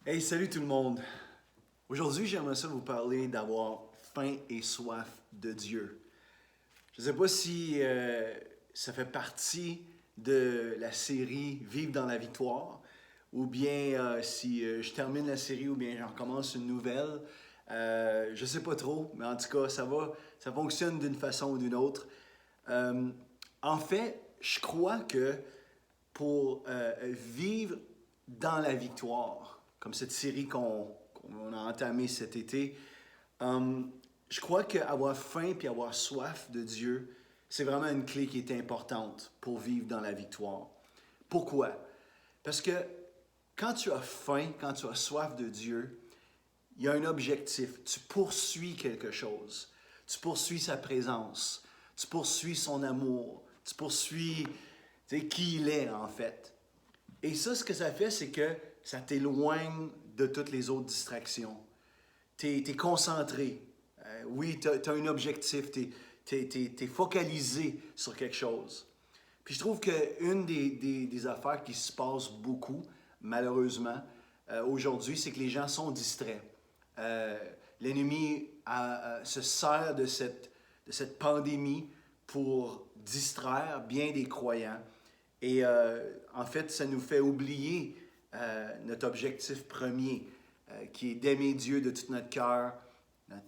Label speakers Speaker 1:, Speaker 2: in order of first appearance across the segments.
Speaker 1: Hey, salut tout le monde! Aujourd'hui, j'aimerais ça vous parler d'avoir faim et soif de Dieu. Je ne sais pas si ça fait partie de la série Vivre dans la victoire, ou bien si je termine la série ou bien j'en commence une nouvelle. Je ne sais pas trop, mais en tout cas, ça fonctionne d'une façon ou d'une autre. Euh, En fait, je crois que pour vivre dans la victoire, comme cette série qu'on a entamée cet été, euh, je crois qu'avoir faim puis avoir soif de Dieu, c'est vraiment une clé qui est importante pour vivre dans la victoire. Pourquoi? Parce que quand tu as faim, quand tu as soif de Dieu, il y a un objectif. Tu poursuis quelque chose. Tu poursuis sa présence. Tu poursuis son amour. Tu poursuis qui il est en fait. Et ça, ce que ça fait, c'est que ça t'éloigne de toutes les autres distractions. Tu es concentré. Oui, tu as un objectif. Tu es focalisé sur quelque chose. Puis je trouve qu'une des affaires qui se passe beaucoup, malheureusement, aujourd'hui, c'est que les gens sont distraits. Euh, L'ennemi se sert de cette pandémie pour distraire bien des croyants. Et en fait, ça nous fait oublier notre objectif premier, qui est d'aimer Dieu de tout notre cœur,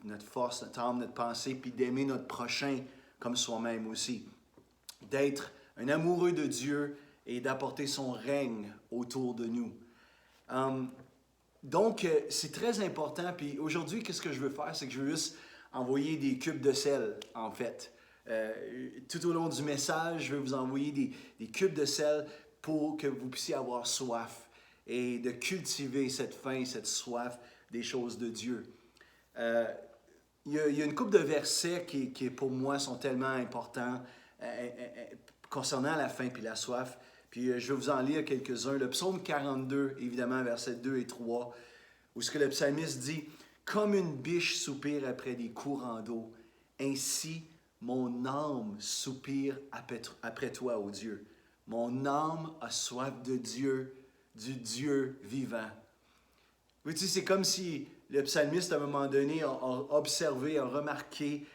Speaker 1: notre force, notre âme, notre pensée, puis d'aimer notre prochain comme soi-même aussi. D'être un amoureux de Dieu et d'apporter son règne autour de nous. Um, donc, c'est très important. Puis aujourd'hui, qu'est-ce que je veux faire? C'est que je veux juste envoyer des cubes de sel, en fait. Tout au long du message, je vais vous envoyer des cubes de sel pour que vous puissiez avoir soif et de cultiver cette faim, cette soif des choses de Dieu. Euh, il y a une couple de versets qui, pour moi, sont tellement importants concernant la faim et la soif. Puis je vais vous en lire quelques-uns. Le psaume 42, évidemment, versets 2 et 3, où ce que le psalmiste dit, « Comme une biche soupire après des courants d'eau, ainsi mon âme soupire après toi, ô Dieu. Mon âme a soif de Dieu, du Dieu vivant. » Oui, tu sais, c'est comme si le psalmiste, à un moment donné, a observé, a remarqué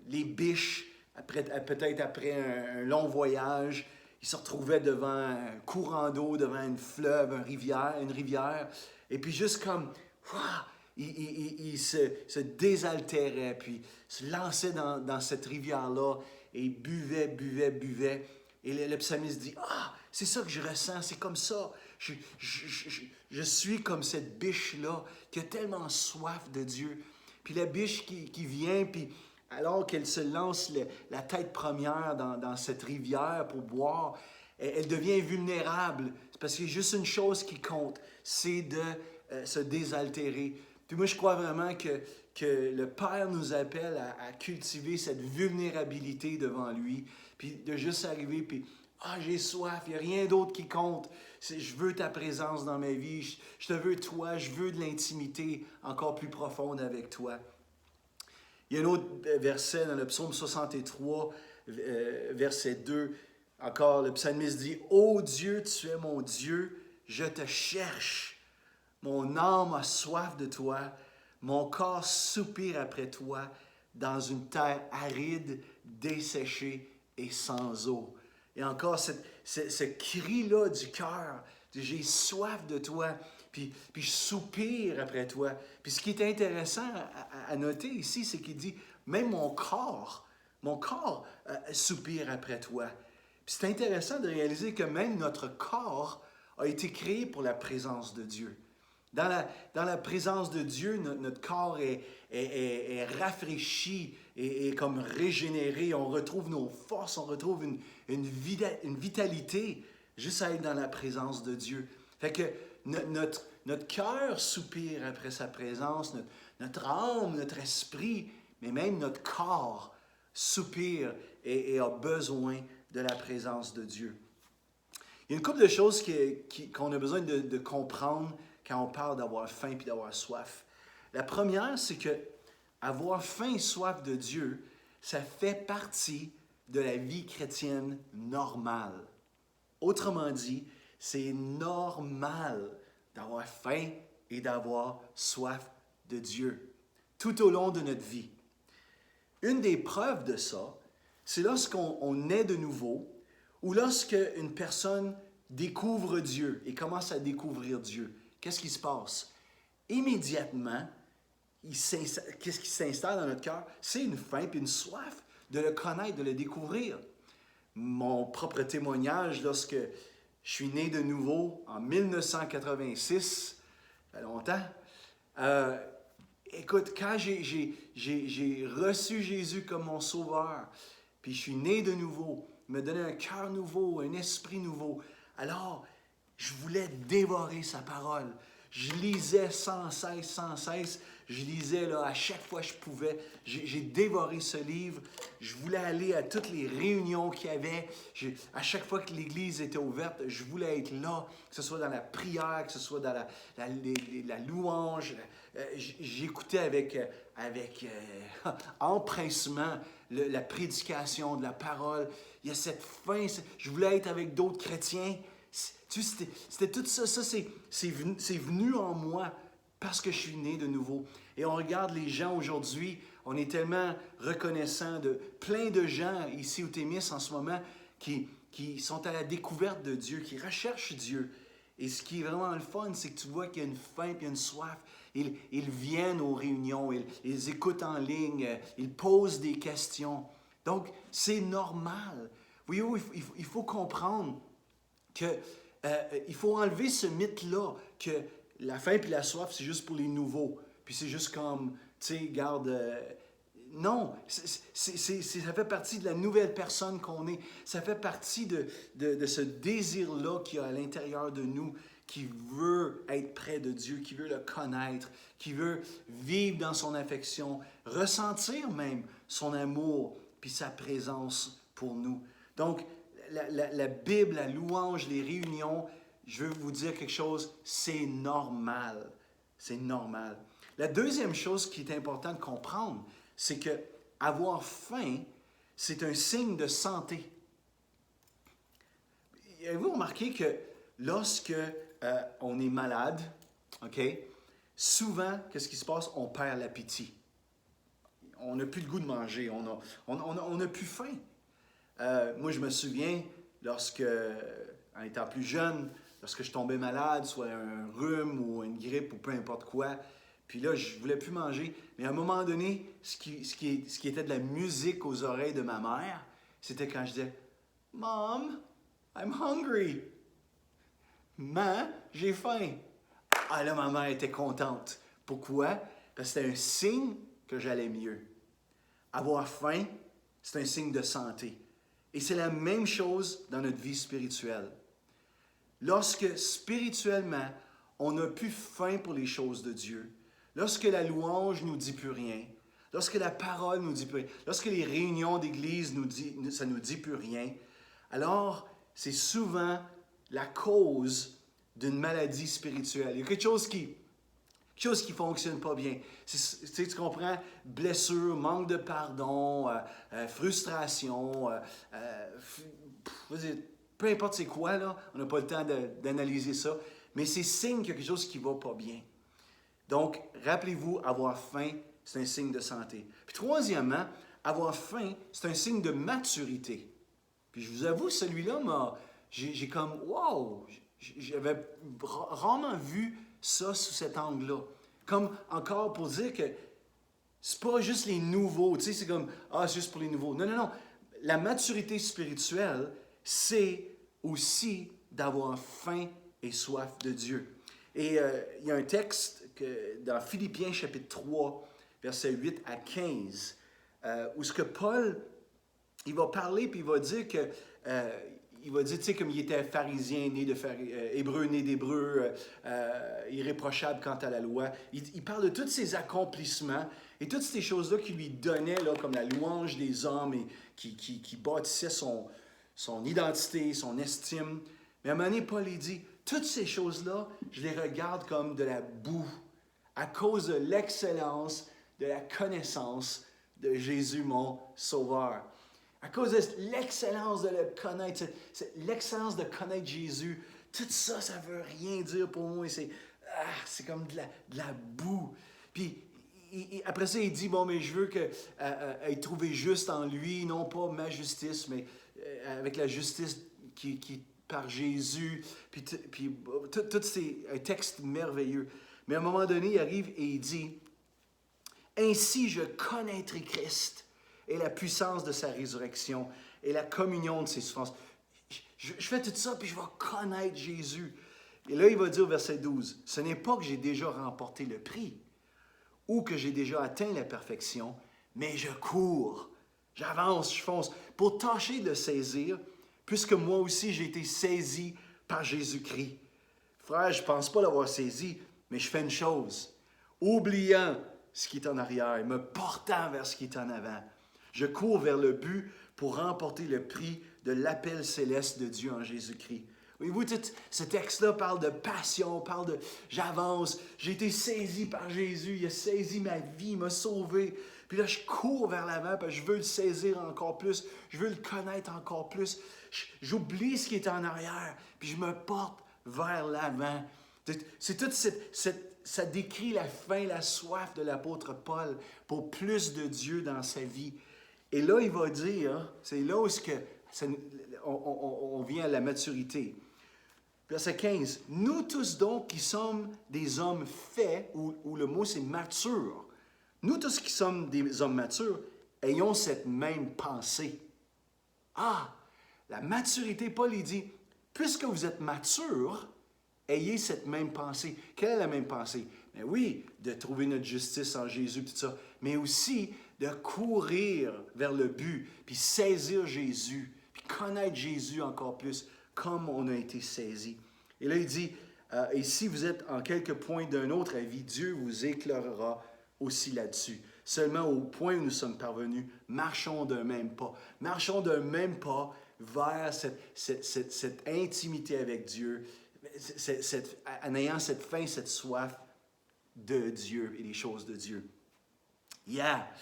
Speaker 1: les biches, peut-être après un long voyage. Il se retrouvait devant un courant d'eau, devant une fleuve, une rivière. Et puis juste comme, ouah, il se désaltérait, puis se lançait dans cette rivière-là et buvait. Et le psalmiste dit, ah, c'est ça que je ressens, c'est comme ça. Je suis comme cette biche-là qui a tellement soif de Dieu. Puis la biche qui vient, puis alors qu'elle se lance la tête première dans cette rivière pour boire, elle devient vulnérable. C'est parce qu'il y a juste une chose qui compte, c'est de se désaltérer. Puis moi, je crois vraiment que le Père nous appelle à cultiver cette vulnérabilité devant lui, puis de juste arriver, puis ah, j'ai soif, il n'y a rien d'autre qui compte. Je veux ta présence dans ma vie, je te veux toi, je veux de l'intimité encore plus profonde avec toi. Il y a un autre verset dans le psaume 63, verset 2. Encore, le psalmiste dit, « Ô Dieu, tu es mon Dieu, je te cherche. Mon âme a soif de toi, mon corps soupire après toi dans une terre aride, desséchée et sans eau. » Et encore, ce cri-là du cœur, j'ai soif de toi, puis je soupire après toi. Puis ce qui est intéressant à noter ici, c'est qu'il dit, même mon corps soupire après toi. Puis c'est intéressant de réaliser que même notre corps a été créé pour la présence de Dieu. Dans la présence de Dieu, notre corps est rafraîchi et comme régénéré. On retrouve nos forces, on retrouve une vitalité juste à être dans la présence de Dieu. Fait que notre cœur soupire après sa présence, notre âme, notre esprit, mais même notre corps soupire et a besoin de la présence de Dieu. Il y a une couple de choses qu'on a besoin de comprendre quand on parle d'avoir faim et d'avoir soif. La première, c'est que avoir faim et soif de Dieu, ça fait partie de la vie chrétienne normale. Autrement dit, c'est normal d'avoir faim et d'avoir soif de Dieu tout au long de notre vie. Une des preuves de ça, c'est lorsqu'on naît de nouveau ou lorsque une personne découvre Dieu et commence à découvrir Dieu. Qu'est-ce qui se passe? Immédiatement, qu'est-ce qui s'installe dans notre cœur? C'est une faim et une soif de le connaître, de le découvrir. Mon propre témoignage, lorsque je suis né de nouveau en 1986, ça fait longtemps, écoute, quand j'ai reçu Jésus comme mon sauveur, puis je suis né de nouveau, il m'a donné un cœur nouveau, un esprit nouveau, alors je voulais dévorer sa parole. Je lisais sans cesse. Je lisais là, à chaque fois que je pouvais. J'ai dévoré ce livre. Je voulais aller à toutes les réunions qu'il y avait. À chaque fois que l'église était ouverte, je voulais être là, que ce soit dans la prière, que ce soit dans la louange. J'écoutais avec empressement la prédication de la parole. Il y a cette faim. Je voulais être avec d'autres chrétiens. Tu sais, c'était tout ça. Ça, c'est venu en moi parce que je suis né de nouveau. Et on regarde les gens aujourd'hui, on est tellement reconnaissant de plein de gens ici au Témis en ce moment qui sont à la découverte de Dieu, qui recherchent Dieu. Et ce qui est vraiment le fun, c'est que tu vois qu'il y a une faim et une soif. Ils viennent aux réunions, ils écoutent en ligne, ils posent des questions. Donc, c'est normal. Voyez-vous, il faut comprendre qu'il faut enlever ce mythe-là, que la faim et la soif, c'est juste pour les nouveaux. Puis c'est juste comme, tu sais, garde... non, ça fait partie de la nouvelle personne qu'on est. Ça fait partie de ce désir-là qu'il y a à l'intérieur de nous, qui veut être près de Dieu, qui veut le connaître, qui veut vivre dans son affection, ressentir même son amour, puis sa présence pour nous. Donc, la Bible, la louange, les réunions, je veux vous dire quelque chose, c'est normal. C'est normal. La deuxième chose qui est importante de comprendre, c'est que avoir faim, c'est un signe de santé. Avez-vous remarqué que lorsque on est malade, OK, souvent, qu'est-ce qui se passe? On perd l'appétit. On n'a plus le goût de manger, on n'a plus faim. Moi, je me souviens, en étant plus jeune, lorsque je tombais malade, soit un rhume ou une grippe ou peu importe quoi, puis là, je ne voulais plus manger. Mais à un moment donné, ce qui était de la musique aux oreilles de ma mère, c'était quand je disais « Mom, I'm hungry. Maman, j'ai faim. » Ah là, ma mère était contente. Pourquoi? Parce que c'était un signe que j'allais mieux. Avoir faim, c'est un signe de santé. Et c'est la même chose dans notre vie spirituelle. Lorsque spirituellement, on n'a plus faim pour les choses de Dieu, lorsque la louange ne nous dit plus rien, lorsque la parole ne nous dit plus rien, lorsque les réunions d'église ça ne nous dit plus rien, alors c'est souvent la cause d'une maladie spirituelle. Il y a quelque chose qui ne fonctionne pas bien. Tu comprends? Blessure, manque de pardon, frustration, peu importe c'est quoi, là, on n'a pas le temps d'analyser ça, mais c'est signe qu'il y a quelque chose qui ne va pas bien. Donc, rappelez-vous, avoir faim, c'est un signe de santé. Puis troisièmement, avoir faim, c'est un signe de maturité. Puis je vous avoue, celui-là, j'ai comme, wow, j'avais rarement vu ça sous cet angle-là. Comme encore pour dire que c'est pas juste les nouveaux, tu sais, c'est comme, c'est juste pour les nouveaux. Non. La maturité spirituelle, c'est aussi d'avoir faim et soif de Dieu. Et il y a un texte dans Philippiens chapitre 3, versets 8 à 15, où ce que Paul, il va parler, puis il va dire que... il va dire, tu sais, comme il était pharisien, hébreu, né d'hébreu, irréprochable quant à la loi. Il parle de tous ses accomplissements et toutes ces choses-là qui lui donnaient, là, comme la louange des hommes et qui bâtissaient son identité, son estime. Mais à un moment donné, Paul, il dit, toutes ces choses-là, je les regarde comme de la boue à cause de l'excellence, de la connaissance de Jésus, mon Sauveur. À cause de l'excellence de le connaître, l'excellence de connaître Jésus, tout ça, ça ne veut rien dire pour moi. c'est comme de la boue. Puis après ça, il dit, bon, mais je veux être trouvé juste en lui, non pas ma justice, mais avec la justice qui par Jésus. Puis tout c'est un texte merveilleux. Mais à un moment donné, il arrive et il dit, ainsi je connaîtrai Christ et la puissance de sa résurrection et la communion de ses souffrances. Je fais tout ça, puis je vais connaître Jésus. Et là, il va dire au verset 12, ce n'est pas que j'ai déjà remporté le prix ou que j'ai déjà atteint la perfection, mais je cours, j'avance, je fonce pour tâcher de le saisir, puisque moi aussi j'ai été saisi par Jésus-Christ. Frère, je ne pense pas l'avoir saisi, mais je fais une chose, oubliant ce qui est en arrière, me portant vers ce qui est en avant. Je cours vers le but pour remporter le prix de l'appel céleste de Dieu en Jésus-Christ. Voyez-vous, tout ce texte-là parle de passion, parle de j'avance, j'ai été saisi par Jésus, il a saisi ma vie, il m'a sauvé. Puis là, je cours vers l'avant parce que je veux le saisir encore plus, je veux le connaître encore plus. J'oublie ce qui est en arrière, puis je me porte vers l'avant. C'est toute ça décrit la faim, la soif de l'apôtre Paul pour plus de Dieu dans sa vie. Et là, il va dire, c'est là où on vient à la maturité. Verset 15. Nous tous donc qui sommes des hommes faits, ou le mot c'est mature, nous tous qui sommes des hommes matures, ayons cette même pensée. Ah, la maturité, Paul il dit, puisque vous êtes mature, ayez cette même pensée. Quelle est la même pensée? Ben oui, de trouver notre justice en Jésus, tout ça, mais aussi de courir vers le but, puis saisir Jésus, puis connaître Jésus encore plus, comme on a été saisi. Et là, il dit, et si vous êtes en quelque point d'un autre avis, Dieu vous éclairera aussi là-dessus. Seulement au point où nous sommes parvenus, marchons d'un même pas. Marchons d'un même pas vers cette intimité avec Dieu, en ayant cette faim, cette soif de Dieu et des choses de Dieu. Yeah!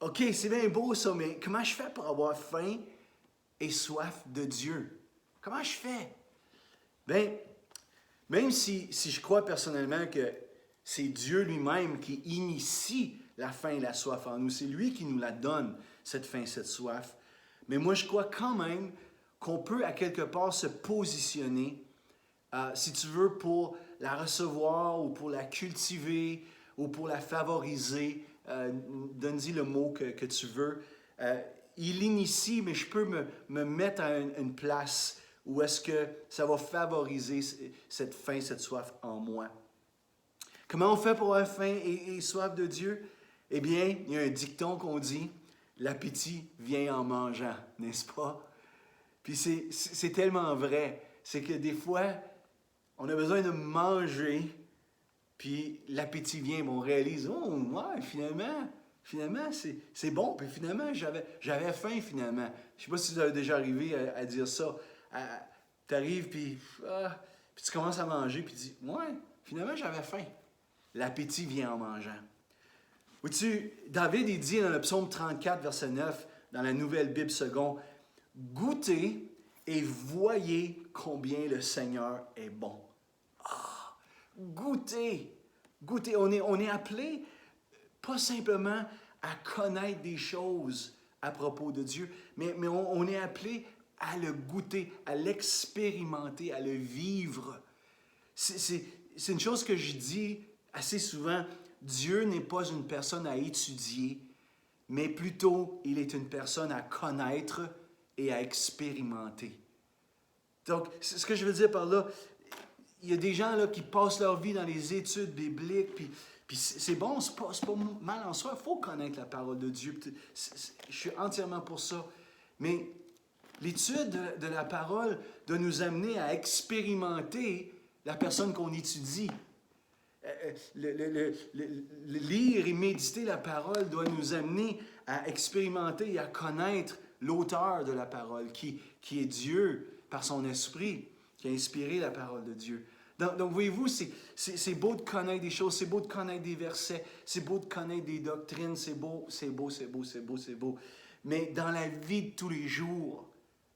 Speaker 1: OK, c'est bien beau ça, mais comment je fais pour avoir faim et soif de Dieu? Comment je fais? Bien, même si je crois personnellement que c'est Dieu lui-même qui initie la faim et la soif en nous, c'est lui qui nous la donne, cette faim, cette soif. Mais moi, je crois quand même qu'on peut à quelque part se positionner, si tu veux, pour la recevoir ou pour la cultiver ou pour la favoriser. Donne-y le mot que tu veux. Il l'initie, mais je peux me mettre à une place où est-ce que ça va favoriser cette faim, cette soif en moi. Comment on fait pour avoir faim et soif de Dieu? Eh bien, il y a un dicton qu'on dit, l'appétit vient en mangeant, n'est-ce pas? Puis c'est tellement vrai. C'est que des fois, on a besoin de manger, puis l'appétit vient, mais on réalise, oh, ouais, finalement, c'est bon. Puis finalement, j'avais faim, finalement. Je ne sais pas si vous avez déjà arrivé à dire ça. Tu arrives, puis tu commences à manger, puis tu dis, ouais, finalement, j'avais faim. L'appétit vient en mangeant. Vois-tu, David, il dit dans le psaume 34, verset 9, dans la Nouvelle Bible seconde, « Goûtez et voyez combien le Seigneur est bon. » Ah, goûtez, goûtez. On est appelé pas simplement à connaître des choses à propos de Dieu, mais on est appelé à le goûter, à l'expérimenter, à le vivre. C'est une chose que je dis assez souvent, Dieu n'est pas une personne à étudier, mais plutôt il est une personne à connaître et à expérimenter. Donc, ce que je veux dire par là, il y a des gens là, qui passent leur vie dans les études bibliques, puis c'est bon, c'est pas mal en soi, il faut connaître la parole de Dieu. Je suis entièrement pour ça. Mais l'étude de la parole doit nous amener à expérimenter la personne qu'on étudie. Lire et méditer la parole doit nous amener à expérimenter et à connaître l'auteur de la parole, qui est Dieu par son esprit, qui a inspiré la parole de Dieu. Donc voyez-vous, c'est beau de connaître des choses, c'est beau de connaître des versets, c'est beau de connaître des doctrines, c'est beau. Mais dans la vie de tous les jours,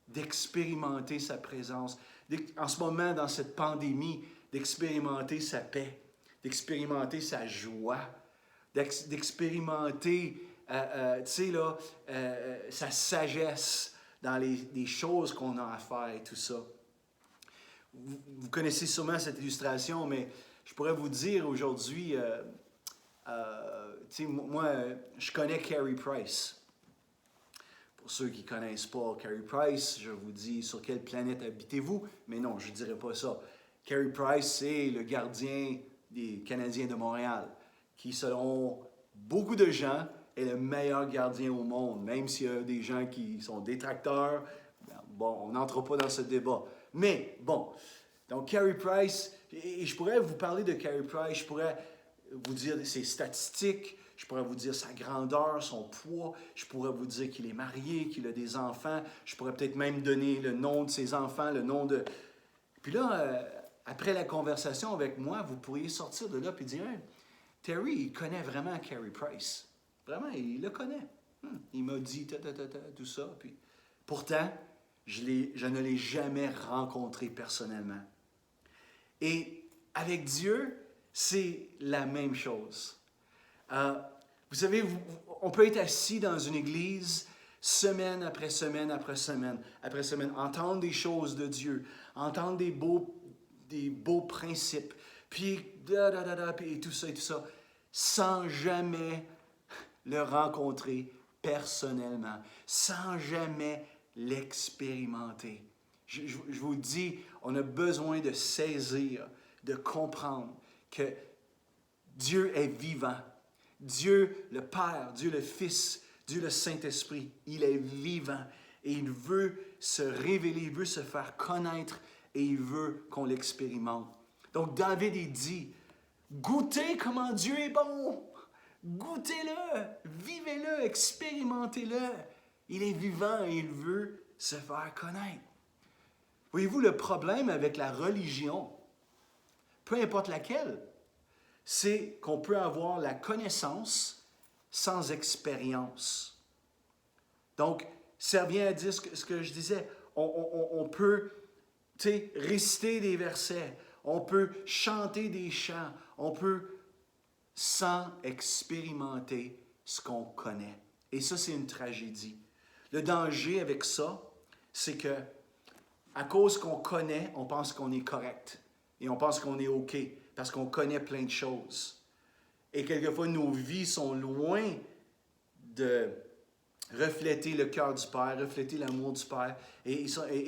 Speaker 1: d'expérimenter sa présence, en ce moment, dans cette pandémie, d'expérimenter sa paix, d'expérimenter sa joie, d'expérimenter, tu sais, là, sa sagesse dans les choses qu'on a à faire et tout ça. Vous connaissez sûrement cette illustration, mais je pourrais vous dire aujourd'hui, tu sais, moi, je connais Carey Price. Pour ceux qui ne connaissent pas Carey Price, je vous dis sur quelle planète habitez-vous, mais non, je ne dirais pas ça. Carey Price, c'est le gardien des Canadiens de Montréal, qui, selon beaucoup de gens, est le meilleur gardien au monde, même s'il y a des gens qui sont détracteurs. Bon, on n'entre pas dans ce débat. Mais, bon, donc Carey Price, et je pourrais vous parler de Carey Price, je pourrais vous dire ses statistiques, je pourrais vous dire sa grandeur, son poids, je pourrais vous dire qu'il est marié, qu'il a des enfants, je pourrais peut-être même donner le nom de ses enfants, le nom de... Puis là, après la conversation avec moi, vous pourriez sortir de là et dire hey, « Terry, il connaît vraiment Carey Price. Vraiment, il le connaît. Il m'a dit tout ça. » Puis, pourtant, je ne l'ai jamais rencontré personnellement. Et avec Dieu, c'est la même chose. Vous savez, on peut être assis dans une église semaine après semaine après semaine après semaine, entendre des choses de Dieu, entendre des beaux principes, puis puis tout ça, sans jamais le rencontrer personnellement, sans jamais l'expérimenter. Je vous dis, on a besoin de saisir, de comprendre que Dieu est vivant. Dieu le Père, Dieu le Fils, Dieu le Saint-Esprit, il est vivant et il veut se révéler, il veut se faire connaître et il veut qu'on l'expérimente. Donc David, il dit, goûtez comment Dieu est bon, goûtez-le, vivez-le, expérimentez-le. Il est vivant et il veut se faire connaître. Voyez-vous, le problème avec la religion, peu importe laquelle, c'est qu'on peut avoir la connaissance sans expérience. Donc, ça revient à dire ce que je disais. On peut réciter des versets, on peut chanter des chants, on peut sans expérimenter ce qu'on connaît. Et ça, c'est une tragédie. Le danger avec ça, c'est que à cause qu'on connaît, on pense qu'on est correct et on pense qu'on est OK parce qu'on connaît plein de choses. Et quelquefois, nos vies sont loin de refléter le cœur du Père, refléter l'amour du Père. Et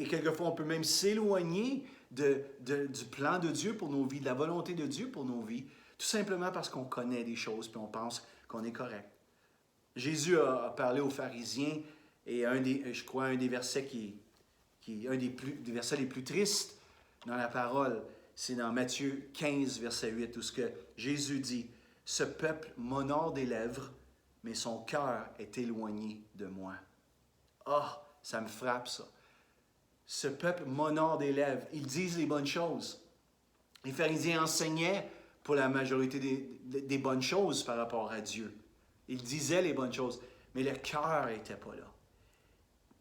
Speaker 1: quelquefois, on peut même s'éloigner du plan de Dieu pour nos vies, de la volonté de Dieu pour nos vies, tout simplement parce qu'on connaît des choses et on pense qu'on est correct. Jésus a parlé aux pharisiens et je crois un des versets des versets les plus tristes dans la parole, c'est dans Matthieu 15, verset 8, où ce que Jésus dit, « Ce peuple m'honore des lèvres, mais son cœur est éloigné de moi. » Ah, ça me frappe ça. Ce peuple m'honore des lèvres. Ils disent les bonnes choses. Les pharisiens enseignaient pour la majorité des bonnes choses par rapport à Dieu. Ils disaient les bonnes choses, mais le cœur n'était pas là.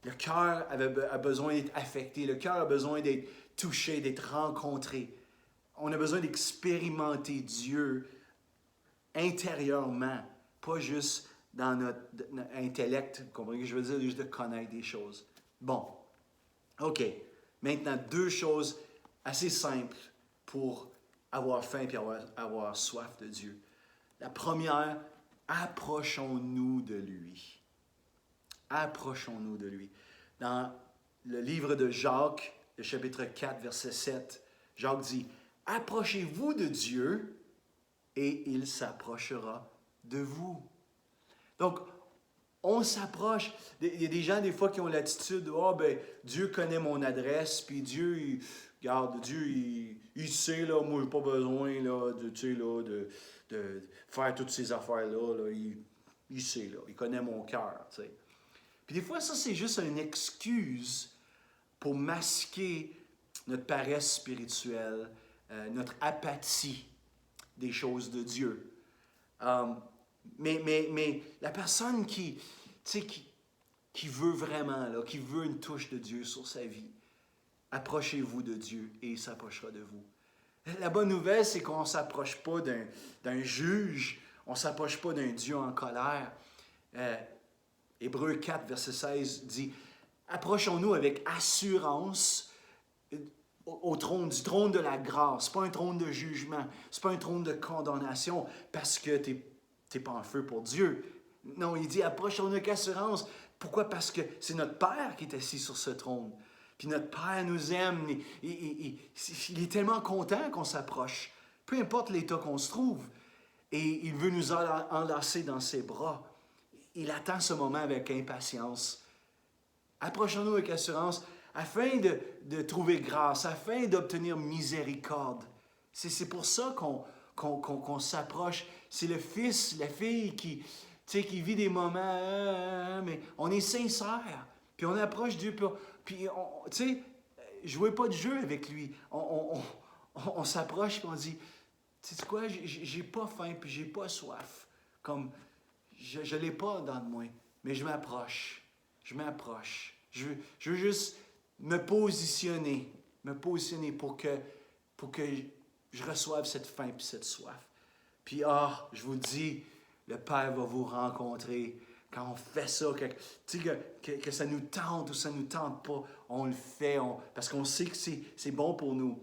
Speaker 1: Le cœur a besoin d'être affecté. Le cœur a besoin d'être touché, d'être rencontré. On a besoin d'expérimenter Dieu intérieurement, pas juste dans notre intellect, vous comprenez ce que je veux dire, juste de connaître des choses. Bon, OK. Maintenant, deux choses assez simples pour avoir faim et avoir soif de Dieu. La première, approchons-nous de lui. Approchons-nous de lui. Dans le livre de Jacques, le chapitre 4, verset 7, Jacques dit, « Approchez-vous de Dieu et il s'approchera de vous. » Donc, on s'approche. Il y a des gens, des fois, qui ont l'attitude, « Ah, ben, Dieu connaît mon adresse, puis Dieu, il sait, là, moi, je n'ai pas besoin, là, de faire toutes ces affaires-là, là. Il sait, là, il connaît mon cœur, tu sais. » Puis des fois, ça, c'est juste une excuse pour masquer notre paresse spirituelle, notre apathie des choses de Dieu. Mais la personne qui veut vraiment, là, qui veut une touche de Dieu sur sa vie, approchez-vous de Dieu et il s'approchera de vous. La bonne nouvelle, c'est qu'on ne s'approche pas d'un juge, on ne s'approche pas d'un Dieu en colère. Hébreux 4, verset 16 dit « Approchons-nous avec assurance du trône de la grâce. Ce n'est pas un trône de jugement, ce n'est pas un trône de condamnation parce que tu n'es pas en feu pour Dieu. Non, il dit approchons-nous avec assurance. Pourquoi? Parce que c'est notre Père qui est assis sur ce trône. Puis notre Père nous aime. Il est tellement content qu'on s'approche. Peu importe l'état qu'on se trouve. Et il veut nous enlacer dans ses bras. Il attend ce moment avec impatience. Approchons-nous avec assurance afin de trouver grâce, afin d'obtenir miséricorde. C'est pour ça qu'on s'approche. C'est le fils, la fille qui vit des moments, mais on est sincère. Puis on approche Dieu. Puis jouez pas de jeu avec lui. On s'approche et on dit, tu sais quoi, j'ai pas faim puis j'ai pas soif. Comme, je l'ai pas dans de moi, mais je m'approche. Je veux juste me positionner pour que je reçoive cette faim puis cette soif. Puis, je vous dis, le Père va vous rencontrer. Quand on fait ça, que ça nous tente ou ça ne nous tente pas, on le fait parce qu'on sait que c'est bon pour nous.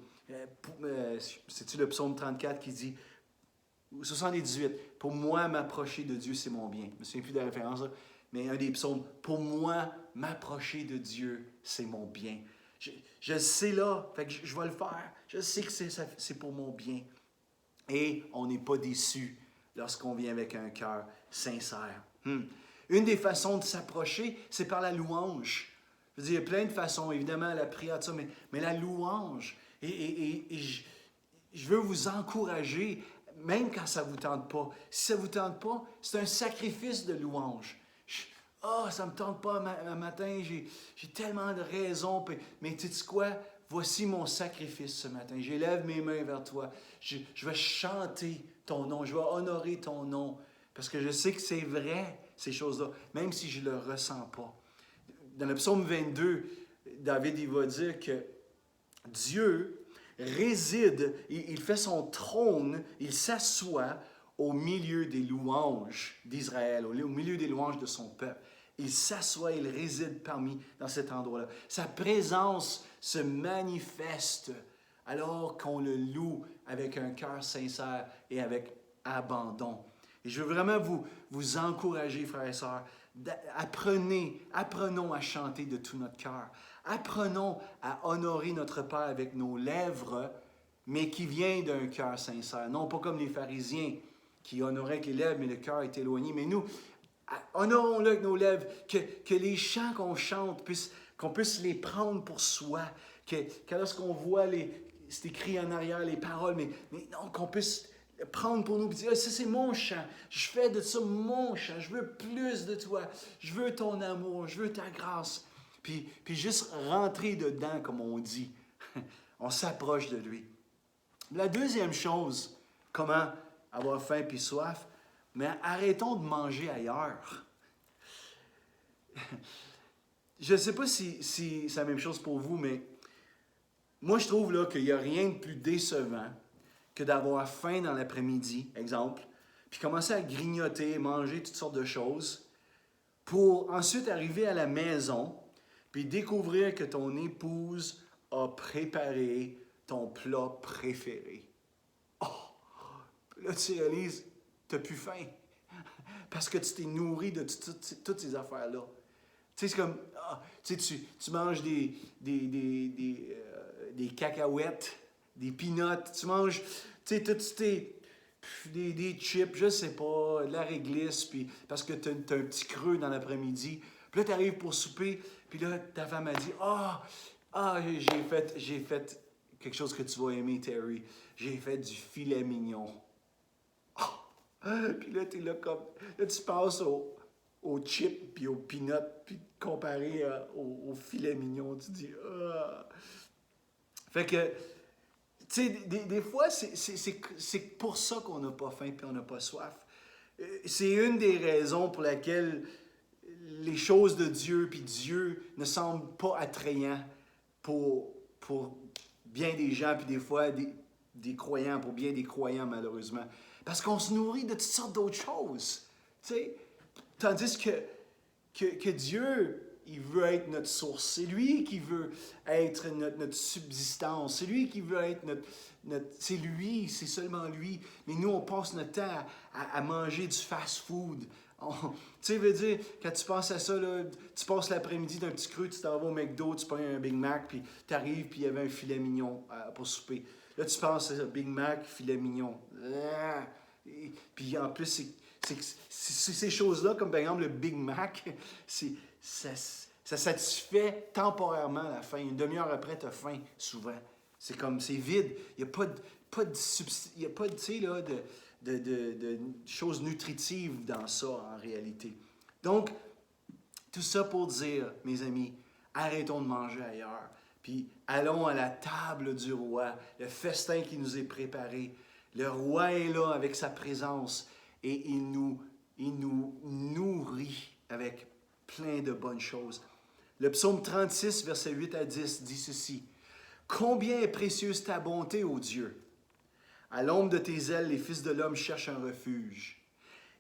Speaker 1: C'est-tu le psaume 34 qui dit, 78, « Pour moi, m'approcher de Dieu, c'est mon bien. » Je ne me souviens plus de la référence, là, mais un des psaumes, « Pour moi, m'approcher de Dieu, c'est mon bien. » Je le sais là, fait que je vais le faire. Je sais que c'est pour mon bien. Et on n'est pas déçu lorsqu'on vient avec un cœur sincère. Une des façons de s'approcher, c'est par la louange. Je veux dire, il y a plein de façons, évidemment, la prière, tout ça, mais la louange. Et je veux vous encourager, même quand ça ne vous tente pas. Si ça ne vous tente pas, c'est un sacrifice de louange. Ça ne me tente pas un matin, j'ai tellement de raisons, mais tu sais quoi? Voici mon sacrifice ce matin. J'élève mes mains vers toi. Je vais chanter ton nom, je vais honorer ton nom, parce que je sais que c'est vrai, ces choses-là, même si je ne le ressens pas. Dans le psaume 22, David il va dire que Dieu réside, il fait son trône, il s'assoit au milieu des louanges d'Israël, au milieu des louanges de son peuple. Il s'assoit, il réside dans cet endroit-là. Sa présence se manifeste alors qu'on le loue avec un cœur sincère et avec abandon. Et je veux vraiment vous encourager, frères et sœurs, apprenons à chanter de tout notre cœur. Apprenons à honorer notre Père avec nos lèvres, mais qui vient d'un cœur sincère. Non pas comme les pharisiens qui honoraient avec les lèvres, mais le cœur est éloigné. Mais nous, honorons-le avec nos lèvres, que les chants qu'on chante, qu'on puisse les prendre pour soi, que lorsqu'on voit c'est écrit en arrière les paroles, mais non, qu'on puisse prendre pour nous et dire, ça c'est mon chant, je fais de ça mon chant, je veux plus de toi, je veux ton amour, je veux ta grâce. Puis juste rentrer dedans, comme on dit. On s'approche de lui. La deuxième chose, comment avoir faim puis soif, mais arrêtons de manger ailleurs. Je ne sais pas si c'est la même chose pour vous, mais moi je trouve là, qu'il n'y a rien de plus décevant que d'avoir faim dans l'après-midi, exemple, puis commencer à grignoter, manger toutes sortes de choses, pour ensuite arriver à la maison, puis découvrir que ton épouse a préparé ton plat préféré. Oh! Là, tu réalises, tu n'as plus faim. Parce que tu t'es nourri de toutes ces affaires-là. Tu sais, c'est comme, tu manges des cacahuètes, des peanuts, tu manges, tu sais, des chips, je sais pas, de la réglisse, puis parce que tu as un petit creux dans l'après-midi. Puis là, tu arrives pour souper, puis là, ta femme a dit, j'ai fait quelque chose que tu vas aimer, Terry. J'ai fait du filet mignon. Puis là, tu es là comme, là, tu passes au chip, puis au peanut, puis comparé au filet mignon, tu dis, Fait que, tu sais, des fois, c'est pour ça qu'on n'a pas faim puis on n'a pas soif. C'est une des raisons pour laquelle les choses de Dieu puis Dieu ne semblent pas attrayants pour pour bien des gens, puis des fois des croyants, pour bien des croyants malheureusement. Parce qu'on se nourrit de toutes sortes d'autres choses. Tu sais? Tandis que Dieu, il veut être notre source. C'est lui qui veut être notre subsistance. C'est lui qui veut être c'est lui, c'est seulement lui. Mais nous, on passe notre temps à manger du fast-food. Tu sais, veut dire, quand tu penses à ça, là, tu passes l'après-midi d'un petit creux, tu t'en vas au McDo, tu prends un Big Mac, puis tu arrives, puis il y avait un filet mignon pour souper. Là, tu penses à ça, Big Mac, filet mignon. Puis en plus, c'est ces choses-là, comme par exemple le Big Mac, ça satisfait temporairement la faim. Une demi-heure après, tu as faim, souvent. C'est vide. Il n'y a pas de, tu sais, là, de choses nutritives dans ça, en réalité. Donc, tout ça pour dire, mes amis, arrêtons de manger ailleurs. Puis allons à la table du roi, le festin qui nous est préparé. Le roi est là avec sa présence et il nous nourrit avec plein de bonnes choses. Le psaume 36, versets 8 à 10 dit ceci. « Combien est précieuse ta bonté, ô Dieu! À l'ombre de tes ailes, les fils de l'homme cherchent un refuge.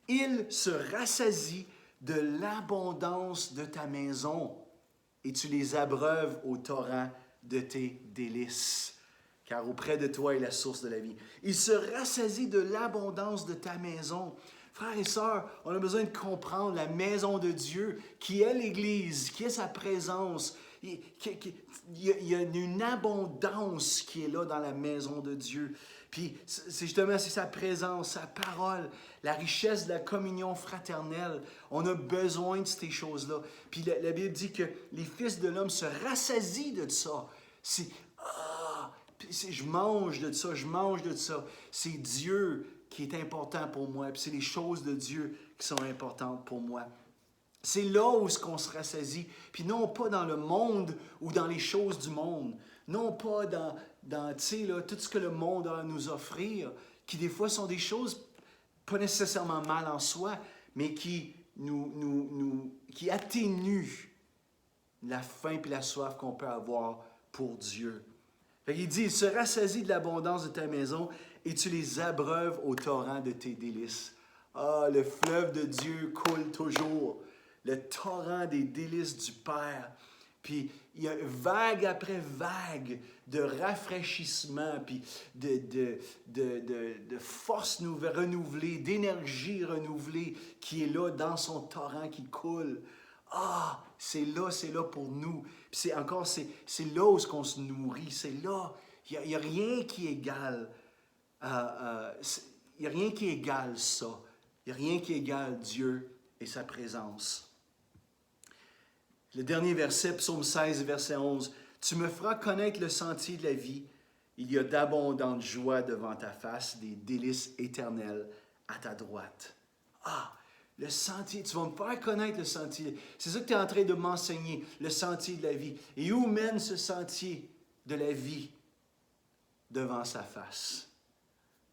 Speaker 1: Ils se rassasient de l'abondance de ta maison et tu les abreuves au torrent de tes délices. Car auprès de toi est la source de la vie. Ils se rassasient de l'abondance de ta maison. » Frères et sœurs, on a besoin de comprendre la maison de Dieu, qui est l'Église, qui est sa présence. Il y a une abondance qui est là dans la maison de Dieu. Puis c'est sa présence, sa parole, la richesse de la communion fraternelle. On a besoin de ces choses-là. Puis la Bible dit que les fils de l'homme se rassasient de ça. Je mange de ça, je mange de ça. C'est Dieu qui est important pour moi, puis c'est les choses de Dieu qui sont importantes pour moi. C'est là où on se rassasie, puis non pas dans le monde ou dans les choses du monde, non pas dans tu sais, là, tout ce que le monde a à nous offrir, qui des fois sont des choses pas nécessairement mal en soi, mais qui qui atténuent la faim et la soif qu'on peut avoir pour Dieu. Il dit, il se rassasie de l'abondance de ta maison et tu les abreuves au torrent de tes délices. Ah, le fleuve de Dieu coule toujours, le torrent des délices du Père. Puis il y a vague après vague de rafraîchissement, puis de force renouvelée, d'énergie renouvelée qui est là dans son torrent qui coule. Ah, c'est là pour nous. Puis c'est là où on se nourrit. C'est là. Il n'y a rien qui égale. Il n'y a rien qui égale ça. Il n'y a rien qui égale Dieu et sa présence. Le dernier verset, psaume 16, verset 11. « Tu me feras connaître le sentier de la vie. Il y a d'abondantes joies devant ta face, des délices éternelles à ta droite. » Ah! Le sentier, tu vas me faire connaître le sentier. C'est ça que tu es en train de m'enseigner, le sentier de la vie. Et où mène ce sentier de la vie? Devant sa face,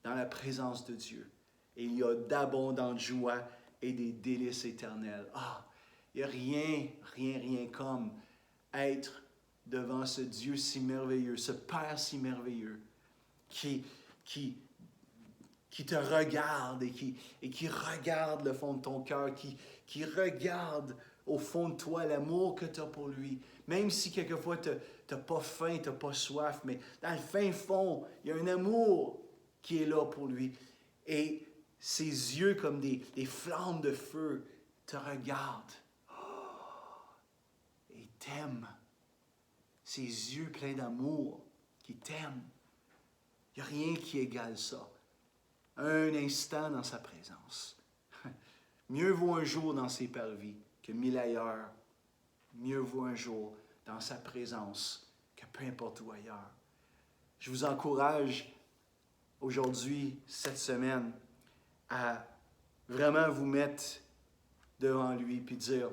Speaker 1: dans la présence de Dieu. Et il y a d'abondantes joies et des délices éternelles. Ah, il n'y a rien comme être devant ce Dieu si merveilleux, ce Père si merveilleux, qui te regarde et qui regarde le fond de ton cœur, qui regarde au fond de toi l'amour que tu as pour lui. Même si quelquefois tu n'as pas faim, tu n'as pas soif, mais dans le fin fond, il y a un amour qui est là pour lui. Et ses yeux comme des flammes de feu te regardent. Et t'aiment. Ses yeux pleins d'amour qui t'aiment. Il n'y a rien qui égale ça. Un instant dans sa présence. Mieux vaut un jour dans ses parvis que 1000 ailleurs. Mieux vaut un jour dans sa présence que peu importe où ailleurs. Je vous encourage aujourd'hui, cette semaine, à vraiment vous mettre devant lui et dire,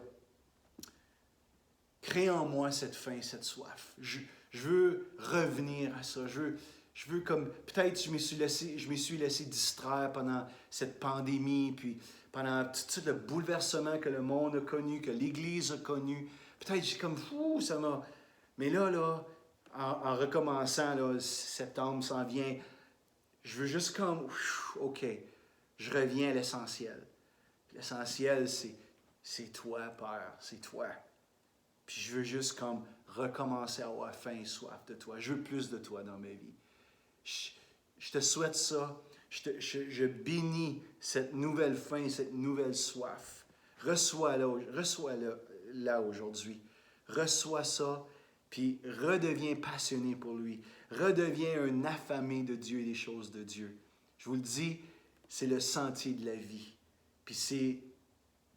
Speaker 1: crée en moi cette faim, cette soif. Je veux revenir à ça. Je veux comme, peut-être je me suis laissé distraire pendant cette pandémie, puis pendant tout le bouleversement que le monde a connu, que l'Église a connu. Peut-être j'ai comme, ça m'a... Mais là, en recommençant, là, septembre s'en vient, je veux juste comme, OK, je reviens à l'essentiel. L'essentiel, c'est toi, Père, c'est toi. Puis je veux juste comme recommencer à avoir faim et soif de toi. Je veux plus de toi dans ma vie. Je te souhaite ça. Je bénis cette nouvelle faim, cette nouvelle soif. Reçois-la là aujourd'hui. Reçois ça, puis redeviens passionné pour lui. Redeviens un affamé de Dieu et des choses de Dieu. Je vous le dis, c'est le sentier de la vie. Puis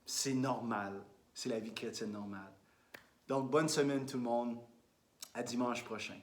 Speaker 1: c'est normal. C'est la vie chrétienne normale. Donc, bonne semaine tout le monde. À dimanche prochain.